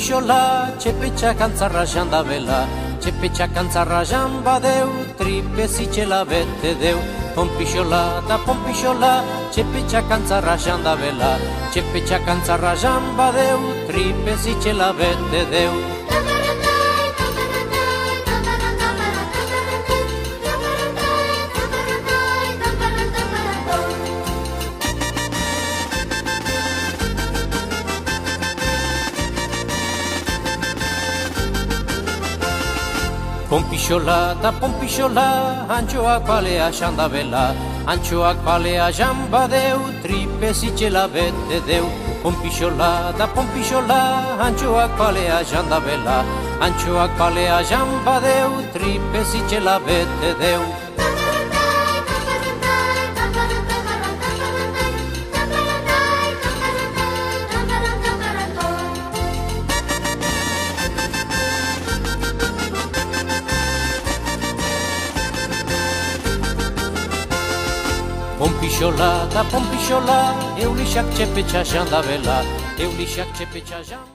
Pompixola, txepetxa kantzarra jan da bela, txepetxa kantzarra jan badeu, tripezitxela bete deu. Pompixola, txepetxa kantzarra jan da bela, txepetxa kantzarra jan badeu, tripezitxela bete deu. Pompixola, antxoak palea jan da bela, antxoak palea jan badeu, tripezitxela bete deu. Pompixola, antxoak palea jan da bela, antxoak palea jan badeu, tripezitxela bete deu. Pompixola, eulixak txepetxa jan da bela, eulixak txepetxa jan...